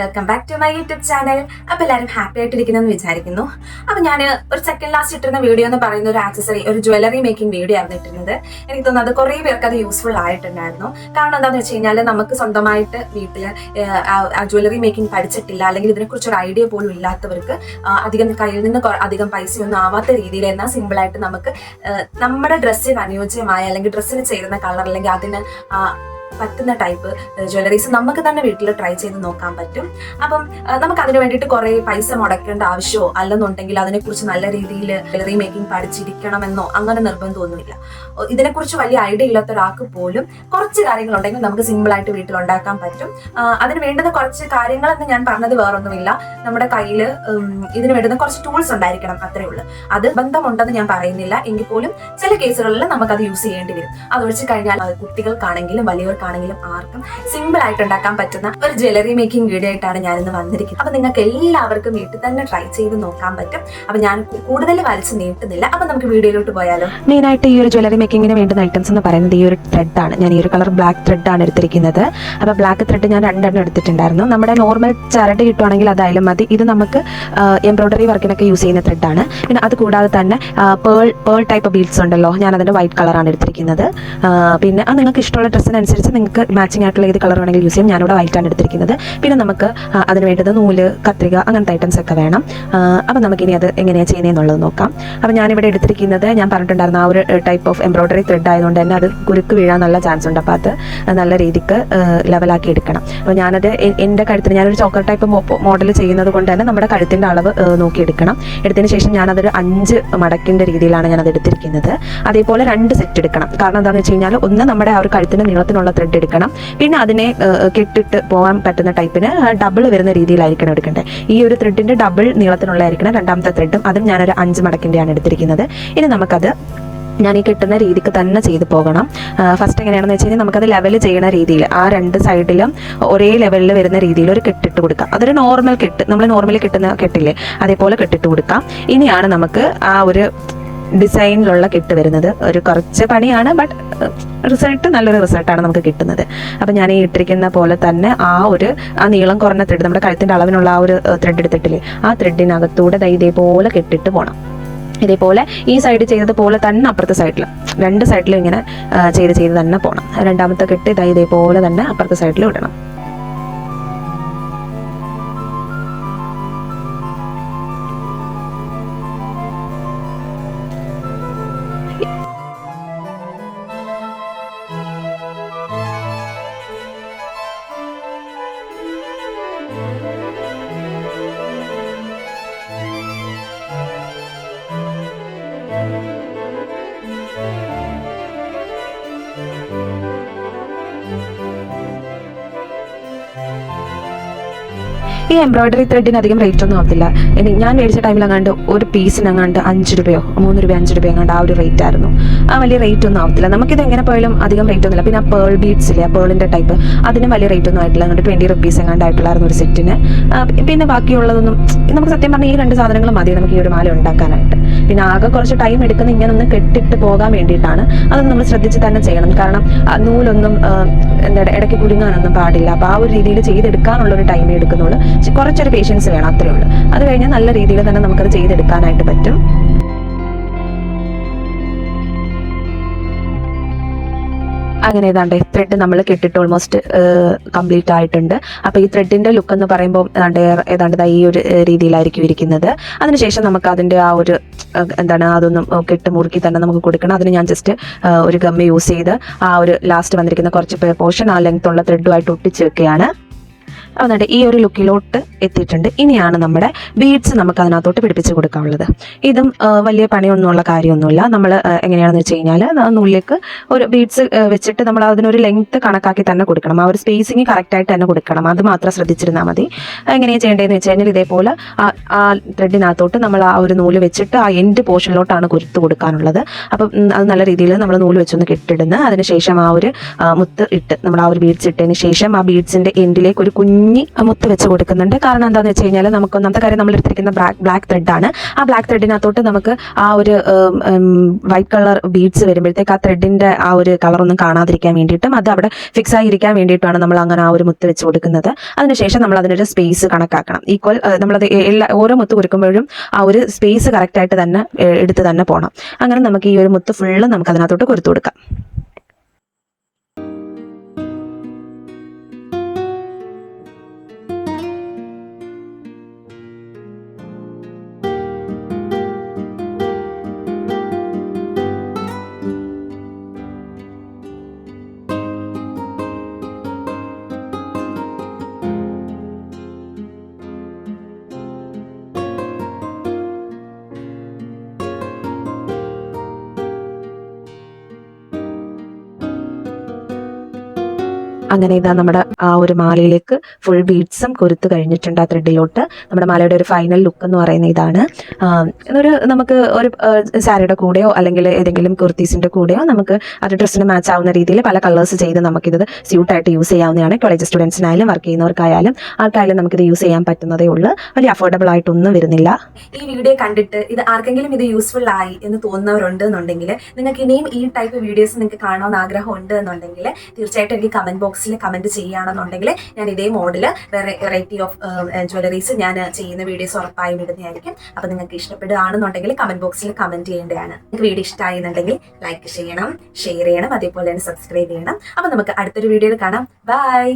Welcome back to my YouTube channel. അപ്പോൾ എല്ലാവരും happy ആയിട്ടിരിക്കുന്നെന്ന് വിചാരിക്കുന്നു. അപ്പോൾ ഞാൻ ഒരു സെക്കൻഡ് ലാസ്റ്റ് ഇട്ടിരുന്ന വീഡിയോ എന്ന് പറയുന്ന ഒരു ആക്സസറി, ഒരു ജ്വല്ലറി മേക്കിംഗ് വീഡിയോ ആയിരുന്നു ഇട്ടിരുന്നത്. എനിക്ക് തോന്നുന്നു അത് കുറേ പേർക്ക് അത് യൂസ്ഫുൾ ആയിട്ടുണ്ടായിരുന്നു. കാരണം എന്താണെന്ന് വെച്ച് കഴിഞ്ഞാൽ നമുക്ക് സ്വന്തമായിട്ട് വീട്ടിൽ ജ്വല്ലറി മേക്കിംഗ് പഠിച്ചിട്ടില്ല, അല്ലെങ്കിൽ ഇതിനെക്കുറിച്ച് ഒരു ഐഡിയ പോലും ഇല്ലാത്തവർക്ക് അധികം കയ്യിൽ നിന്ന് അധികം പൈസയൊന്നും ആവാത്ത രീതിയിൽ എന്നാൽ സിമ്പിളായിട്ട് നമുക്ക് നമ്മുടെ ഡ്രസ്സിന് അനുയോജ്യമായ, അല്ലെങ്കിൽ ഡ്രസ്സിന് ചേരുന്ന കളർ, അല്ലെങ്കിൽ അതിന് പറ്റുന്ന ടൈപ്പ് ജ്വല്ലറീസ് നമുക്ക് തന്നെ വീട്ടിൽ ട്രൈ ചെയ്ത് നോക്കാൻ പറ്റും. അപ്പം നമുക്ക് അതിന് വേണ്ടിയിട്ട് കുറേ പൈസ മുടക്കേണ്ട ആവശ്യമോ അല്ലെന്നുണ്ടെങ്കിൽ അതിനെക്കുറിച്ച് നല്ല രീതിയിൽ ജ്വല്ലറി മേക്കിംഗ് പഠിച്ചിരിക്കണമെന്നോ അങ്ങനെ നിർബന്ധമൊന്നുമില്ല. ഇതിനെക്കുറിച്ച് വലിയ ഐഡിയ ഇല്ലാത്ത ഒരാൾക്ക് പോലും കുറച്ച് കാര്യങ്ങളുണ്ടെങ്കിൽ നമുക്ക് സിമ്പിളായിട്ട് വീട്ടിൽ ഉണ്ടാക്കാൻ പറ്റും. അതിന് വേണ്ടുന്ന കുറച്ച് കാര്യങ്ങളെന്ന് ഞാൻ പറഞ്ഞത് വേറൊന്നുമില്ല, നമ്മുടെ കയ്യിൽ ഇതിന് വേണ്ടുന്ന കുറച്ച് ടൂൾസ് ഉണ്ടായിരിക്കണം, അത്രേ ഉള്ളൂ. അത് ബന്ധമുണ്ടെന്ന് ഞാൻ പറയുന്നില്ല, എങ്കിൽ പോലും ചില കേസുകളിൽ നമുക്കത് യൂസ് ചെയ്യേണ്ടി വരും. അത് ഒഴിച്ച് കഴിഞ്ഞാൽ കുട്ടികൾക്കാണെങ്കിലും വലിയവർക്കാണെങ്കിലും ആർക്കും സിമ്പിൾ ആയിട്ട് ഉണ്ടാക്കാൻ പറ്റുന്ന ഒരു ജ്വല്ലറി മേക്കിംഗ് വീഡിയോ ആയിട്ടാണ് ഞാനിന്ന് വന്നിരിക്കുന്നത്. അപ്പൊ നിങ്ങൾക്ക് എല്ലാവർക്കും വീട്ടിൽ തന്നെ ട്രൈ ചെയ്ത് നോക്കാൻ പറ്റും. അപ്പൊ ഞാൻ കൂടുതൽ വലിച്ചു നീട്ടുന്നില്ല, അപ്പൊ നമുക്ക് വീഡിയോയിലോട്ട് പോയാലോ. മെയിനായിട്ട് ഈ ഒരു ജ്വല്ലറി മേക്കിങ്ങിന് വേണ്ടുന്ന ഐറ്റംസ് എന്ന് പറയുന്നത് ഈ ഒരു ത്രെഡ് ആണ്. ഞാൻ ഈ ഒരു കളർ ബ്ലാക്ക് ത്രെഡ് ആണ് എടുത്തിരിക്കുന്നത്. അപ്പോൾ ബ്ലാക്ക് ത്രെഡ് ഞാൻ 2 എടുത്തിട്ടുണ്ടായിരുന്നു. നമ്മുടെ നോർമൽ ചരട് കിട്ടുവാണെങ്കിൽ അതായാലും മതി. ഇത് നമുക്ക് എംബ്രോയിഡറി വർക്കിനൊക്കെ യൂസ് ചെയ്യുന്ന ത്രെഡാണ്. പിന്നെ അത് കൂടാതെ തന്നെ പേൾ ടൈപ്പ് ബീഡ്സ് ഉണ്ടല്ലോ, ഞാൻ അതിൻ്റെ വൈറ്റ് കളറാണ് എടുത്തിരിക്കുന്നത്. പിന്നെ അത് നിങ്ങൾക്ക് ഇഷ്ടമുള്ള ഡ്രസ്സിനനുസരിച്ച് നിങ്ങൾക്ക് മാച്ചിങ് ആയിട്ടുള്ള ഏത് കളർ വേണമെങ്കിൽ യൂസ് ചെയ്യാം. ഞാനിവിടെ വൈറ്റ് ആണ് എടുത്തിരിക്കുന്നത്. പിന്നെ നമുക്ക് അതിന് വേണ്ടത് നൂല്, കത്രിക, അങ്ങനത്തെ ഐറ്റംസ് ഒക്കെ വേണം. അപ്പം നമുക്കിനി അത് എങ്ങനെയാണ് ചെയ്യുന്നതെന്നുള്ളത് നോക്കാം. അപ്പം ഞാനിവിടെ എടുത്തിരിക്കുന്നത്, ഞാൻ പറഞ്ഞിട്ടുണ്ടായിരുന്ന ആ ഒരു ടൈപ്പ് ഓഫ് എംബ്രോയിഡറി ത്രെഡ് ആയതുകൊണ്ട് തന്നെ അത് കുരുക്ക് വീഴാൻ നല്ല ചാൻസ് ഉണ്ട്. അപ്പോൾ അത് നല്ല രീതിക്ക് ലെവലാക്കി എടുക്കണം. അപ്പോൾ ഞാനത് എൻ്റെ കഴുത്തിന്, ഞാനൊരു ചോക്കർ ടൈപ്പ് മോഡൽ ചെയ്യുന്നത് കൊണ്ട് തന്നെ നമ്മുടെ കഴുത്തിൻ്റെ അളവ് നോക്കിയെടുക്കണം. എടുത്തതിന് ശേഷം ഞാനതൊരു 5 മടക്കിൻ്റെ രീതിയിലാണ് ഞാനത് എടുത്തിരിക്കുന്നത്. അതേപോലെ 2 സെറ്റ് എടുക്കണം. കാരണം എന്താണെന്ന് വെച്ച് കഴിഞ്ഞാൽ, ഒന്ന് നമ്മുടെ ആ ഒരു കഴുത്തിൻ്റെ നീളത്തിനുള്ള ത്രെഡ് എടുക്കണം. പിന്നെ അതിനെ കെട്ടിട്ട് പോകാൻ പറ്റുന്ന ടൈപ്പിന് ഡബിൾ വരുന്ന രീതിയിലായിരിക്കണം എടുക്കേണ്ടത്. ഈ ഒരു ത്രെഡിൻ്റെ ഡബിൾ നീളത്തിനുള്ളതായിരിക്കണം രണ്ടാമത്തെ ത്രെഡും. അതും ഞാനൊരു 5 മടക്കിൻ്റെയാണ് എടുത്തിരിക്കുന്നത്. ഇനി നമുക്കത് ഞാൻ ഈ കിട്ടുന്ന രീതിക്ക് തന്നെ ചെയ്ത് പോകണം. ഫസ്റ്റ് എങ്ങനെയാണെന്ന് വെച്ച് കഴിഞ്ഞാൽ, നമുക്കത് ലെവൽ ചെയ്യുന്ന രീതിയിൽ ആ 2 സൈഡിലും ഒരേ ലെവലിൽ വരുന്ന രീതിയിൽ ഒരു കെട്ടിട്ട് കൊടുക്കാം. അതൊരു നോർമൽ കെട്ട്, നമ്മൾ നോർമലി കെട്ടുന്ന കെട്ടില്ലേ, അതേപോലെ കെട്ടിട്ട് കൊടുക്കാം. ഇനിയാണ് നമുക്ക് ആ ഒരു ഡിസൈനിലുള്ള കെട്ട് വരുന്നത്. ഒരു കുറച്ച് പണിയാണ്, ബട്ട് റിസൾട്ട് നല്ലൊരു റിസൾട്ടാണ് നമുക്ക് കിട്ടുന്നത്. അപ്പം ഞാൻ ഈ ഇട്ടിരിക്കുന്ന പോലെ തന്നെ ആ നീളം കുറഞ്ഞ ത്രെഡ്, നമ്മുടെ കഴുത്തിൻ്റെ അളവിനുള്ള ആ ഒരു ത്രെഡ് എടുത്തിട്ടില്ലേ, ആ ത്രെഡിനകത്തൂടെ ഇതേപോലെ കെട്ടിട്ട് പോകണം. ഇതേപോലെ ഈ സൈഡ് ചെയ്തതുപോലെ തന്നെ അപ്പുറത്തെ സൈഡിലും 2 സൈഡിലും ഇങ്ങനെ ചെയ്ത് തന്നെ പോകണം. രണ്ടാമത്തെ കെട്ട് ഇതേപോലെ തന്നെ അപ്പുറത്തെ സൈഡിലും ഇടണം. ഈ എംബ്രോയിഡറി ത്രെഡിന് അധികം റേറ്റ് ഒന്നും ആവത്തില്ല. ഞാൻ മേടിച്ച ടൈമിലെങ്ങാണ്ട് ഒരു പീസിനെങ്ങാണ്ട് 5 രൂപയോ 3 രൂപ 5 രൂപ എങ്ങാണ്ട് ആ ഒരു റേറ്റ് ആയിരുന്നു. വലിയ റേറ്റ് ഒന്നും ആവത്തില്ല. നമുക്കിത് എങ്ങനെ പോയാലും അധികം റേറ്റ് ഒന്നുമില്ല. പിന്നെ ആ പേൾ ബീഡ്സ് ഇല്ലേ, ആ പേളിൻ്റെ ടൈപ്പ്, അതിനും വലിയ റേറ്റ് ഒന്നും ആയിട്ടില്ല. അങ്ങോട്ട് 20 റുപ്പീസ് എങ്ങാണ്ട് ആയിട്ടുള്ളായിരുന്നു ഒരു സെറ്റിന്. പിന്നെ ബാക്കിയുള്ളതൊന്നും നമുക്ക് സത്യം പറഞ്ഞാൽ ഈ 2 സാധനങ്ങൾ മതി നമുക്ക് ഈ ഒരു മാല ഉണ്ടാക്കാനായിട്ട്. പിന്നെ ആകെ കുറച്ച് ടൈം എടുക്കുന്ന ഇങ്ങനെ ഒന്ന് കെട്ടിട്ട് പോകാൻ വേണ്ടിയിട്ടാണ്. അതൊന്നും നമ്മൾ ശ്രദ്ധിച്ച് തന്നെ ചെയ്യണം. കാരണം നൂലൊന്നും ഇടയ്ക്ക് കുടുങ്ങാനൊന്നും പാടില്ല. അപ്പോൾ ആ ഒരു രീതിയിൽ ചെയ്തെടുക്കാനുള്ളൊരു ടൈമേ എടുക്കുന്നുള്ളൂ. കുറച്ചൊരു പേഷ്യൻസ് വേണം, അത്രേ ഉള്ളൂ. അത് കഴിഞ്ഞാൽ നല്ല രീതിയിൽ തന്നെ നമുക്കത് ചെയ്തെടുക്കാനായിട്ട് പറ്റും. അങ്ങനെ ഏതാണ്ട് ത്രെഡ് നമ്മൾ കെട്ടിട്ട് ഓൾമോസ്റ്റ് കംപ്ലീറ്റ് ആയിട്ടുണ്ട്. അപ്പോൾ ഈ ത്രെഡിൻ്റെ ലുക്ക് എന്ന് പറയുമ്പോൾ ഏതാണ്ട് ഈ ഒരു രീതിയിലായിരിക്കും ഇരിക്കുന്നത്. അതിനുശേഷം നമുക്ക് അതിൻ്റെ ആ ഒരു അതൊന്നും കെട്ട് മുറുക്കി തന്നെ നമുക്ക് കൊടുക്കണം. അതിന് ഞാൻ ജസ്റ്റ് ഒരു ഗമ്മ യൂസ് ചെയ്ത് ആ ഒരു ലാസ്റ്റ് വന്നിരിക്കുന്ന കുറച്ച് പോർഷൻ ആ ലെങ്ത് ഉള്ള ത്രെഡുമായിട്ട് ഒട്ടിച്ച് വെക്കുകയാണ്. എന്നിട്ട് ഈ ഒരു ലുക്കിലോട്ട് എത്തിയിട്ടുണ്ട്. ഇനിയാണ് നമ്മുടെ ബീഡ്സ് നമുക്ക് അതിനകത്തോട്ട് പിടിപ്പിച്ച് കൊടുക്കാനുള്ളത്. ഇതും വലിയ പണിയൊന്നുമുള്ള കാര്യമൊന്നുമില്ല. നമ്മൾ എങ്ങനെയാണെന്ന് വെച്ച് കഴിഞ്ഞാൽ, നൂലിലേക്ക് ഒരു ബീഡ്സ് വെച്ചിട്ട് നമ്മൾ അതിനൊരു ലെങ്ത്ത് കണക്കാക്കി തന്നെ കൊടുക്കണം. ആ ഒരു സ്പേസിങ് കറക്റ്റായിട്ട് തന്നെ കൊടുക്കണം. അത് മാത്രം ശ്രദ്ധിച്ചിരുന്നാൽ മതി. എങ്ങനെയാണ് ചെയ്യേണ്ടതെന്ന് വെച്ച് കഴിഞ്ഞാൽ, ഇതേപോലെ ആ ത്രെഡിനകത്തോട്ട് നമ്മൾ ആ ഒരു നൂല് വെച്ചിട്ട് ആ എൻഡ് പോർഷനിലോട്ടാണ് കുരുത്ത് കൊടുക്കാനുള്ളത്. അപ്പം അത് നല്ല രീതിയിൽ നമ്മൾ നൂല് വെച്ചൊന്ന് കെട്ടിടുന്ന, അതിനുശേഷം ആ ഒരു മുത്ത് ഇട്ട് നമ്മൾ ആ ഒരു ബീഡ്സ് ഇട്ടതിന് ശേഷം ആ ബീഡ്സിൻ്റെ എൻഡിലേക്ക് ഒരു കുഞ്ഞ് കുഞ്ഞി മുത്ത് വെച്ച് കൊടുക്കുന്നുണ്ട്. കാരണം എന്താണെന്ന് വെച്ച് കഴിഞ്ഞാൽ നമുക്ക് ഒന്നാമത്തെ കാര്യം നമ്മൾ എടുത്തിരിക്കുന്ന ബ്ലാക്ക് ത്രെഡാണ്. ആ ബ്ലാക്ക് ത്രെഡിനകത്തോട്ട് നമുക്ക് ആ ഒരു വൈറ്റ് കളർ ബീഡ്സ് വരുമ്പോഴത്തേക്ക് ആ ത്രെഡിൻ്റെ ആ ഒരു കളറൊന്നും കാണാതിരിക്കാൻ വേണ്ടിയിട്ടും അത് അവിടെ ഫിക്സ് ആയിരിക്കാൻ വേണ്ടിയിട്ടാണ് നമ്മൾ അങ്ങനെ ആ ഒരു മുത്ത് വെച്ച് കൊടുക്കുന്നത്. അതിനുശേഷം നമ്മൾ അതിനൊരു സ്പേസ് കണക്കാക്കണം. ഈക്വൽ നമ്മളത് ഓരോ മുത്ത് കൊടുക്കുമ്പോഴും ആ ഒരു സ്പേസ് കറക്റ്റായിട്ട് തന്നെ എടുത്ത് തന്നെ പോകണം. അങ്ങനെ നമുക്ക് ഈ ഒരു മുത്ത് ഫുള്ള് നമുക്ക് അതിനകത്തോട്ട് കൊടുത്തു കൊടുക്കാം. അങ്ങനെ ഇതാ നമ്മുടെ ആ ഒരു മാലയിലേക്ക് ഫുൾ ബീഡ്സും കൊരുത്ത് കഴിഞ്ഞിട്ടുണ്ട്. ആ ത്രെഡിലോട്ട് നമ്മുടെ മാലയുടെ ഒരു ഫൈനൽ ലുക്ക് എന്ന് പറയുന്ന ഇതാണ്. നമുക്ക് ഒരു സാരിയുടെ കൂടെയോ അല്ലെങ്കിൽ ഏതെങ്കിലും കുർത്തീസിൻ്റെ കൂടെയോ നമുക്ക് അത് ഡ്രസ്സിന് മാച്ച് ആവുന്ന രീതിയിൽ പല കളേഴ്സ് ചെയ്ത് നമുക്കിത് സ്യൂട്ടായിട്ട് യൂസ് ചെയ്യാവുന്നതാണ്. കോളേജ് സ്റ്റുഡൻസിനായാലും വർക്ക് ചെയ്യുന്നവർക്കായാലും ആർക്കായാലും നമുക്കിത് യൂസ് ചെയ്യാൻ പറ്റുന്നതേ ഉള്ളൂ. വലിയ അഫോർഡബിൾ ആയിട്ടൊന്നും വരുന്നില്ല. ഈ വീഡിയോ കണ്ടിട്ട് ഇത് ആർക്കെങ്കിലും ഇത് യൂസ്ഫുൾ ആയി എന്ന് തോന്നുന്നവരുണ്ട് എന്നുണ്ടെങ്കിൽ, നിങ്ങൾക്ക് ഇനിയും ഈ ടൈപ്പ് വീഡിയോസ് നിങ്ങൾക്ക് കാണണമെന്ന് ആഗ്രഹം ഉണ്ട് എന്നുണ്ടെങ്കിൽ തീർച്ചയായിട്ടും എനിക്ക് കമന്റ് ബോക്സിൽ കമന്റ് ചെയ്യുകയാണെന്നുണ്ടെങ്കിൽ ഞാൻ ഇതേ മോഡല് വെറൈറ്റി ഓഫ് ജ്വല്ലറീസ് ഞാൻ ചെയ്യുന്ന വീഡിയോസ് ഉറപ്പായും ഇടുന്നതായിരിക്കും. അപ്പൊ നിങ്ങൾക്ക് ഇഷ്ടപ്പെടുകയാണെന്നുണ്ടെങ്കിൽ കമന്റ് ബോക്സിൽ കമന്റ് ചെയ്യേണ്ടതാണ്. നിങ്ങൾക്ക് വീഡിയോ ഇഷ്ടമായി എന്നുണ്ടെങ്കിൽ ലൈക്ക് ചെയ്യണം, ഷെയർ ചെയ്യണം, അതേപോലെ തന്നെ സബ്സ്ക്രൈബ് ചെയ്യണം. അപ്പൊ നമുക്ക് അടുത്തൊരു വീഡിയോയിൽ കാണാം. ബൈ.